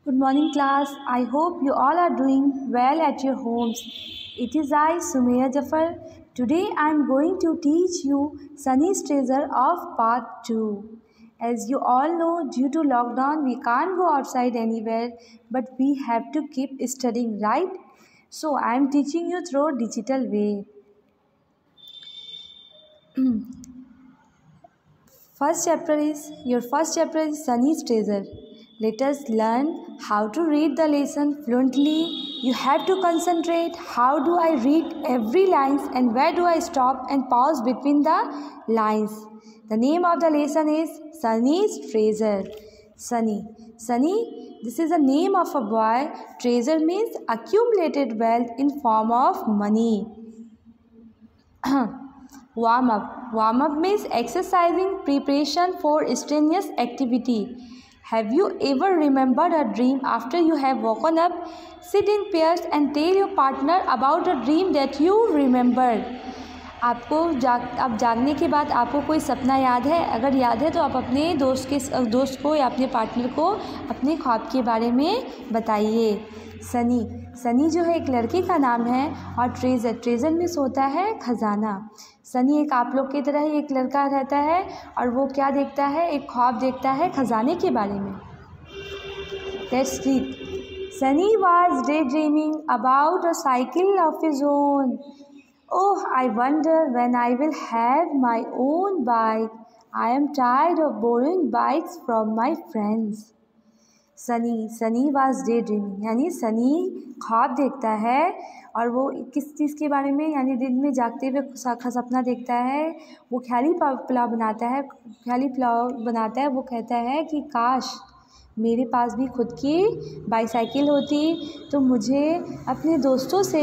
Good morning, class. I hope you all are doing well at your homes. It is I, Sumeya Jafar. Today I am going to teach you Sunny's Treasure of Part 2. As you all know, due to lockdown, we can't go outside anywhere, but we have to keep studying, right? So I am teaching you through digital way. Your first chapter is Sunny's Treasure. Let us learn how to read the lesson fluently. You have to concentrate. How do I read every lines and where do I stop and pause between the lines? The name of the lesson is Sunny's Treasure. Sunny, this is the name of a boy. Treasure means accumulated wealth in form of money. Warm up. Warm up means exercising preparation for strenuous activity. Have you ever remembered a dream after you have woken up? Sit in pairs and tell your partner about a dream that you remembered. अब जागने के बाद आपको कोई सपना याद है? अगर याद है तो आप अपने दोस्त को या अपने पार्टनर को अपने ख्वाब के बारे में बताइए। सनी जो है एक लड़के का नाम है और ट्रेजर में होता है खजाना। सनी एक आप लोग की तरह ही एक लड़का रहता है और वो क्या देखता है? एक ख्वाब देखता है खजाने के बारे में। Let's read. Sunny was daydreaming about a cycle of his own. Oh, I wonder when I will have my own bike. I am tired of borrowing bikes from my friends. Sunny was day dreaming यानी सनी ख्वाब देखता है और वो किस चीज़ के बारे में, यानी दिन में जागते हुए सपना देखता है। वो ख्याली पुलाव बनाता है। वो कहता है कि काश मेरे पास भी खुद की बाईसाइकिल होती तो मुझे अपने दोस्तों से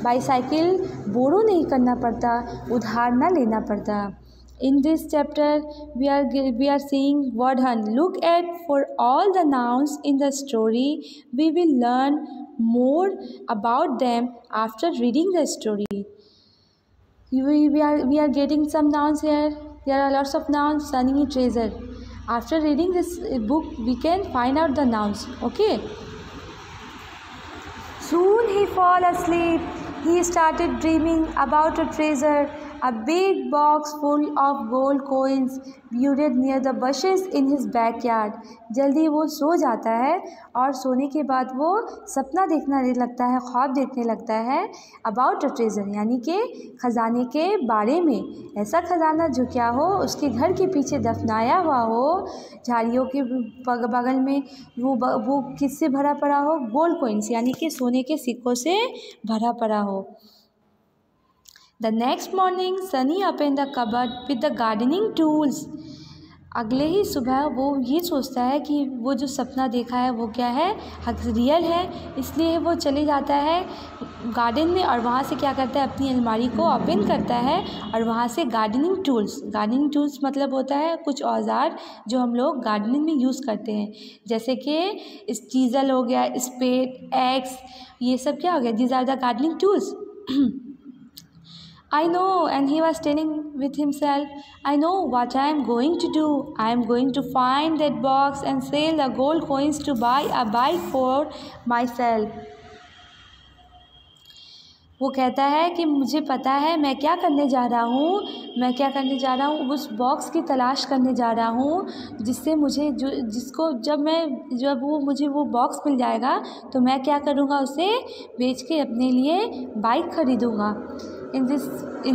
बाईसाइकिल बोरो नहीं करना पड़ता, उधार ना लेना पड़ता। In this chapter, we are seeing word hunt. Look at for all the nouns in the story. We will learn more about them after reading the story. We are getting some nouns here. There are lots of nouns. Sunny, treasure. After reading this book, we can find out the nouns. Okay. Soon he fall asleep. He started dreaming about a treasure. A big box full of gold coins buried near the bushes in his backyard. जल्दी वो सो जाता है और सोने के बाद वो सपना देखने लगता है, ख्वाब देखने लगता है अबाउट अ ट्रेजर यानी कि ख़जाने के बारे में। ऐसा ख़जाना जो क्या हो, उसके घर के पीछे दफनाया हुआ हो, झाड़ियों के बगल में वो किससे भरा पड़ा हो? गोल्ड कॉइन्स यानी कि सोने के सिक्कों से भरा पड़ा हो। The next morning, Sunny opened the cupboard with the gardening tools. अगले ही सुबह वो ये सोचता है कि वो जो सपना देखा है वो क्या है, रियल है। इसलिए वो चले जाता है गार्डन में और वहाँ से क्या करता है, अपनी अलमारी को ओपन करता है और वहाँ से गार्डनिंग टूल्स मतलब होता है कुछ औजार जो हम लोग गार्डनिंग में यूज़ करते हैं, जैसे कि चीज़ल हो गया, स्पेड, एक्स, ये सब क्या हो गया, these are the gardening tools. I know, and he was telling with himself, I know what I am going to do. I am going to find that box and sell the gold coins to buy a bike for myself. वो कहता है कि मुझे पता है मैं क्या करने जा रहा हूँ, उस बॉक्स की तलाश करने जा रहा हूँ जिससे मुझे जब वो बॉक्स मिल जाएगा तो मैं क्या करूँगा, उसे बेच के अपने लिए bike खरीदूँगा। In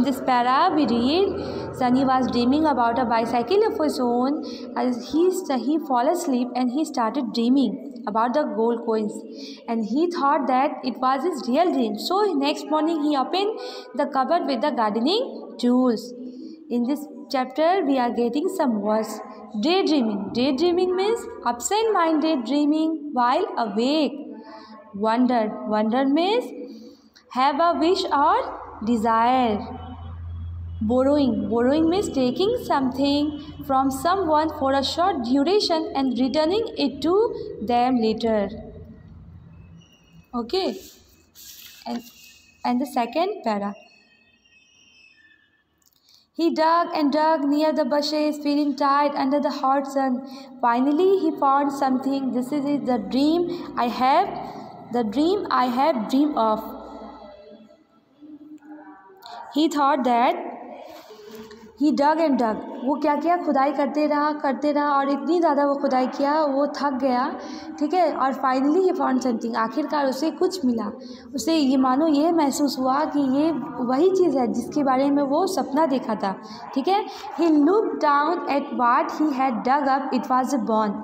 this para we read, Sunny was dreaming about a bicycle of his own. As he fall asleep and he started dreaming about the gold coins, and he thought that it was his real dream. So next morning he opened the cupboard with the gardening tools. In this chapter we are getting some words. Daydreaming means absent-minded dreaming while awake. Wonder means have a wish or desire. Borrowing means taking something from someone for a short duration and returning it to them later. Okay, and the second para. He dug and dug near the bushes, feeling tired under the hot sun. Finally, he found something. This is the dream I have dreamed of. He thought that he dug and dug. वो क्या किया, खुदाई करते रहा और इतनी ज़्यादा वो खुदाई किया, वो थक गया, ठीक है. और फाइनली ही फाउंड समथिंग, आखिरकार उसे कुछ मिला. उसे ये मानो ये महसूस हुआ कि ये वही चीज़ है जिसके बारे में वो सपना देखा था, ठीक है. He looked down at what he had dug up. It was a bone.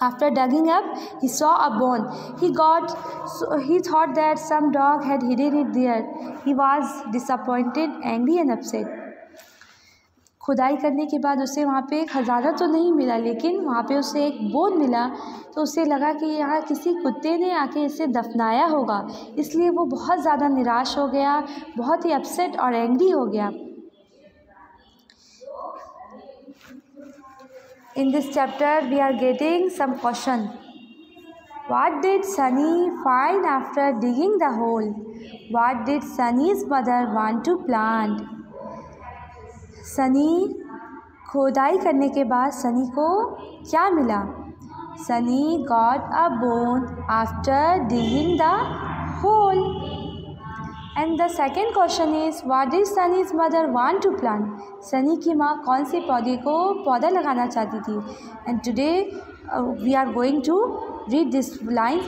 After digging up, he saw a bone. He thought that some dog had hidden it there. He was disappointed, angry and upset. खुदाई करने के बाद उसे वहाँ पे खजाना तो नहीं मिला, लेकिन वहाँ पे उसे एक बोन मिला. तो उसे लगा कि यहाँ किसी कुत्ते ने आके इसे दफनाया होगा, इसलिए वो बहुत ज़्यादा निराश हो गया, बहुत ही अपसेट और एंग्री हो गया. In this chapter, we are getting some question. What did Sunny find after digging the hole? What did Sunny's mother want to plant? Sunny खोदाई करने के बाद सनी को क्या मिला? Sunny got a bone after digging the hole. And the second question is what did Sunny's mother want to plant? Sunny की माँ कौन से पौधा लगाना चाहती थी? And today we are going to read this lines.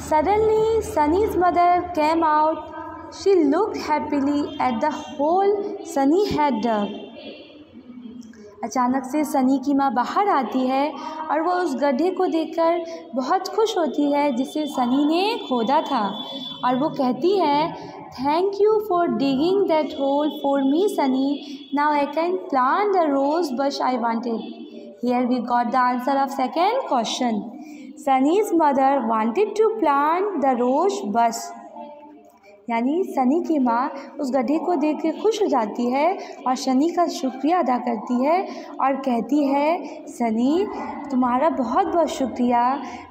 Suddenly Sunny's mother came out. She looked happily at the hole Sunny had dug. अचानक से सनी की माँ बाहर आती है और वो उस गड्ढे को देखकर बहुत खुश होती है जिसे सनी ने खोदा था. और वो कहती है, thank you for digging that hole for me Sunny. Now I can plant the rose bush I wanted. Here we got the answer of second question. Sunny's mother wanted to plant the rose bush. यानी सनी की माँ उस गड्ढे को देख के खुश हो जाती है और सनी का शुक्रिया अदा करती है और कहती है, सनी तुम्हारा बहुत बहुत शुक्रिया.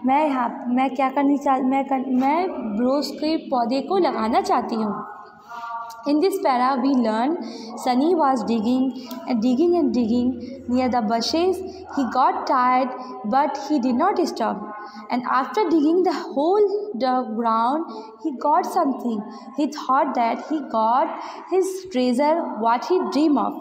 मैं क्या करनी मैं रोज़ के पौधे को लगाना चाहती हूँ. In this para, we learn Sunny was digging near the bushes. He got tired, but he did not stop. And after digging the ground, he got something. He thought that he got his treasure, what he dreamed of.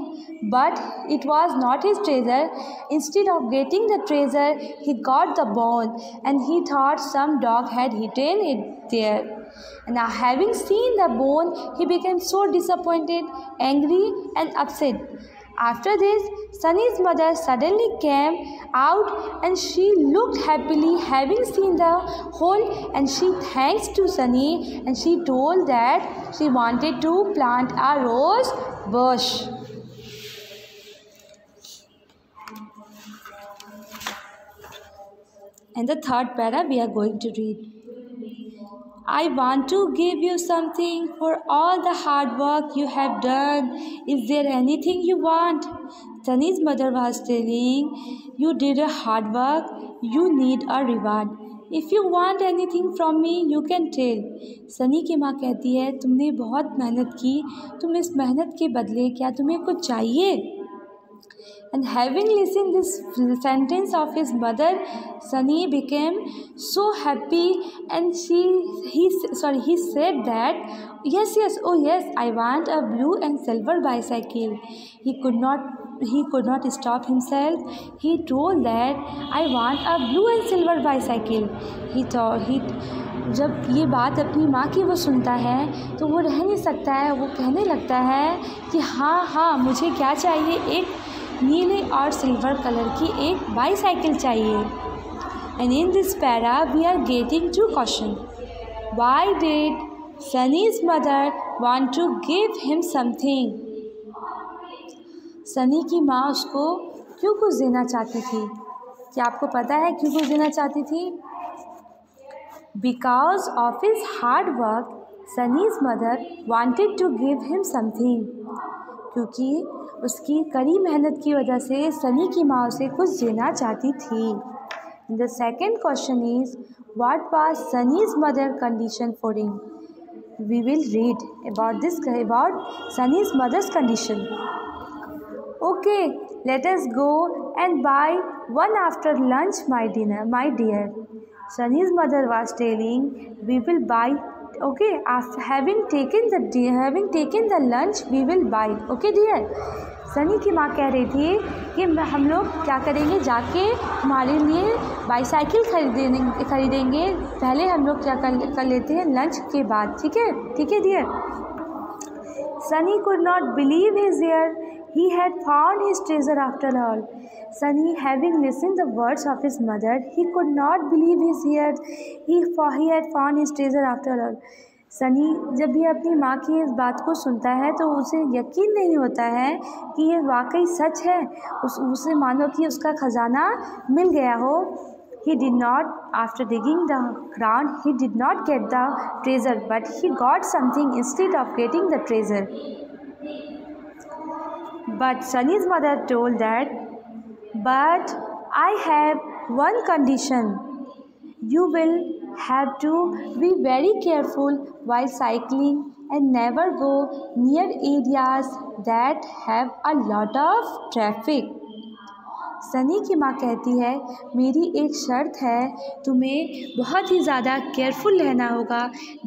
But it was not his treasure. Instead of getting the treasure, he got the bone, and he thought some dog had hidden it there. Now, having seen the bone, he became so disappointed, angry and upset. After this, Sunny's mother suddenly came out and she looked happily having seen the hole, and she thanked to Sunny and she told that she wanted to plant a rose bush. And the third para we are going to read. I want to give you something for all the hard work you have done. Is there anything you want? Sunny's mother was telling, you did a hard work, you need a reward. If you want anything from me, you can tell. Sunny की माँ कहती है, तुमने बहुत मेहनत की, तुम इस मेहनत के बदले क्या तुम्हें कुछ चाहिए? And having listened this sentence of his mother, Sunny became so happy, and he said that yes, oh yes, I want a blue and silver bicycle. He could not stop himself. He told that I want a blue and silver bicycle. जब ये बात अपनी माँ की वो सुनता है तो वो रह नहीं सकता है. वो कहने लगता है कि हाँ मुझे क्या चाहिए, एक नीले और सिल्वर कलर की एक बाईसाइकिल चाहिए. And in this para we are getting to question. Why did Sunny's mother want to give him something? Sunny की माँ उसको क्यों कुछ देना चाहती थी? क्या आपको पता है क्यों कुछ देना चाहती थी? Because of his hard work Sunny's mother wanted to give him something. क्योंकि उसकी कड़ी मेहनत की वजह से सनी की माँ उसे कुछ देना चाहती थी. The second question is what was Sunny's mother condition for him? we will read about Sunny's mother's condition. Okay, let us go and buy one after lunch, my dear. Sunny's mother was telling, we will buy. Okay, after having taken the lunch, we will buy. Okay, dear. Sunny की माँ कह रही थी कि हम लोग क्या करेंगे, जाके हमारे लिए बाईसाइकिल खरीदेंगे। पहले हम लोग क्या कर लेते हैं लंच के बाद। ठीक है dear. Sunny could not believe his ear, he had found his treasure after all. Sunny, having listened the words of his mother, he could not believe his ears. He had found his treasure after all. Sunny जब भी अपनी माँ की इस बात को सुनता है तो उसे यकीन नहीं होता है कि ये वाकई सच है। उसे मानो कि उसका खजाना मिल गया हो। He did not, after digging the ground, he did not get the treasure, but he got something instead of getting the treasure. But Sunny's mother told that, but I have one condition. You will have to be very careful while cycling and never go near areas that have a lot of traffic. Sunny की माँ कहती है, मेरी एक शर्त है, तुम्हें बहुत ही ज़्यादा केयरफुल रहना होगा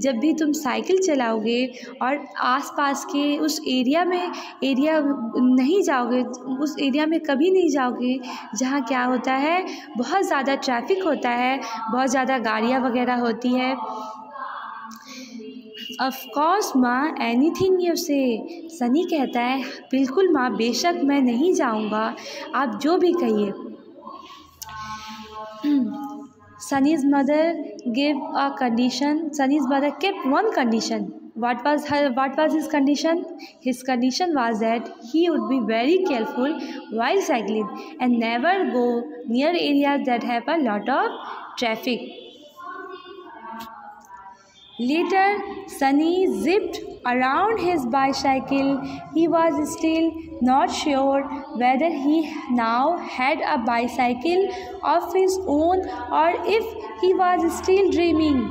जब भी तुम साइकिल चलाओगे और आसपास के उस एरिया नहीं जाओगे, उस एरिया में कभी नहीं जाओगे जहाँ क्या होता है, बहुत ज़्यादा ट्रैफिक होता है, बहुत ज़्यादा गाड़ियाँ वगैरह होती है। ऑफ कोर्स माँ, एनीथिंग यू से। सनी कहता है, बिल्कुल माँ, बेशक मैं नहीं जाऊँगा, आप जो भी कहिए। Sunny's mother gave a condition. Sunny's mother kept one condition. What was his condition? His condition was that he would be very careful while cycling and never go near areas that have a lot of traffic. Later, Sunny zipped around his bicycle. He was still not sure whether he now had a bicycle of his own or if he was still dreaming.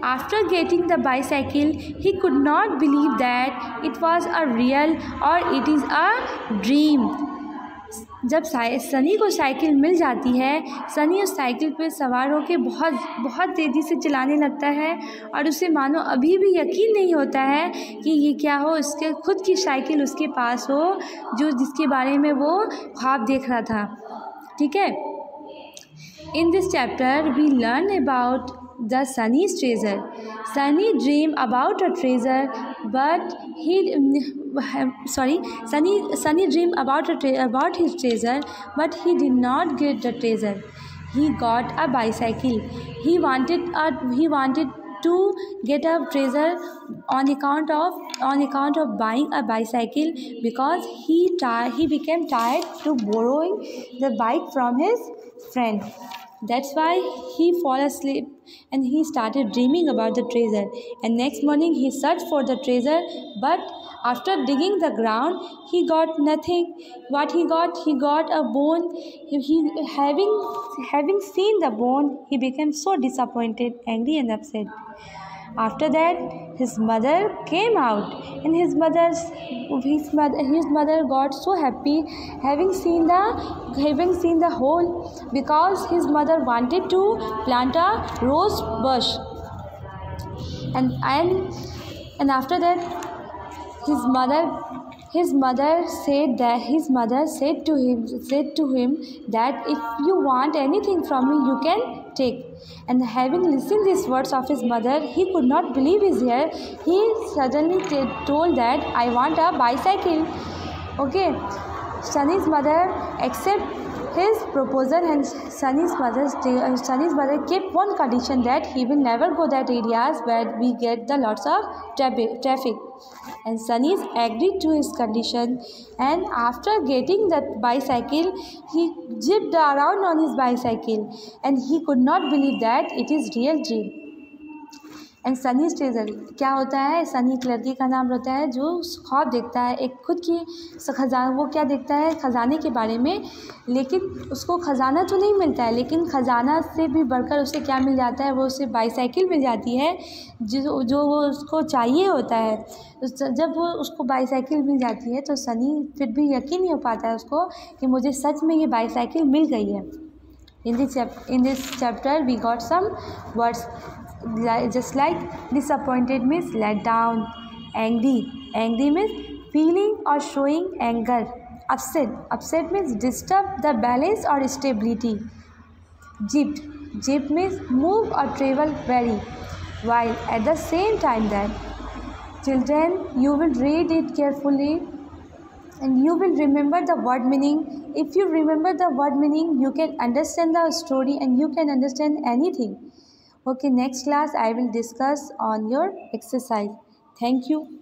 After getting the bicycle, he could not believe that it was a real or it is a dream. जब सनी को cycle मिल जाती है, सनी उस cycle पर सवार होकर बहुत तेज़ी से चलाने लगता है और उसे मानो अभी भी यकीन नहीं होता है कि ये क्या हो, इसके खुद की साइकिल उसके पास हो जिसके बारे में वो ख्वाब देख रहा था। ठीक है। In this chapter we learn about the Sunny's treasure. Sunny dreamed about a treasure, but Sunny dreamed about his treasure, but he did not get the treasure. He got a bicycle. He wanted to get a treasure on account of buying a bicycle, because he became tired to borrowing the bike from his friend. That's why he fell asleep and he started dreaming about the treasure. And next morning he searched for the treasure, but after digging the ground, he got nothing. What he got a bone. Having seen the bone, he became so disappointed, angry and upset. After that, his mother came out, and his mother got so happy having seen the hole, because his mother wanted to plant a rose bush, and after that, his mother said to him that if you want anything from me, you can take. And having listened these words of his mother, he could not believe his ears. He suddenly told that, I want a bicycle. Okay, Sunny's mother accepted his proposal, and Sunny's mother kept one condition, that he will never go that areas where we get the lots of traffic. And Sunny agreed to his condition, and after getting that bicycle, he zipped around on his bicycle, and he could not believe that it is real dream. And sunny stranger क्या होता है, सनी एक लड़की का नाम होता है जो ख्वाब देखता है एक खुद की खजाना, वो क्या देखता है ख़जाने के बारे में, लेकिन उसको ख़जाना तो नहीं मिलता है, लेकिन ख़जाना से भी बढ़कर उसे क्या मिल जाता है, वो उसे बाईसाइकिल मिल जाती है जो वो उसको चाहिए होता है। जब वो उसको बाईसाइकिल मिल जाती है तो सनी फिर भी यकीन नहीं हो पाता है उसको कि मुझे सच में ये बाईसाइकिल मिल गई है। In this chapter we got some words just like disappointed means let down, angry means feeling or showing anger, upset means disturb the balance or stability, jipped means move or travel very, while at the same time that children you will read it carefully and you will remember the word meaning. If you remember the word meaning, you can understand the story and you can understand anything. Okay, next class I will discuss on your exercise. Thank you.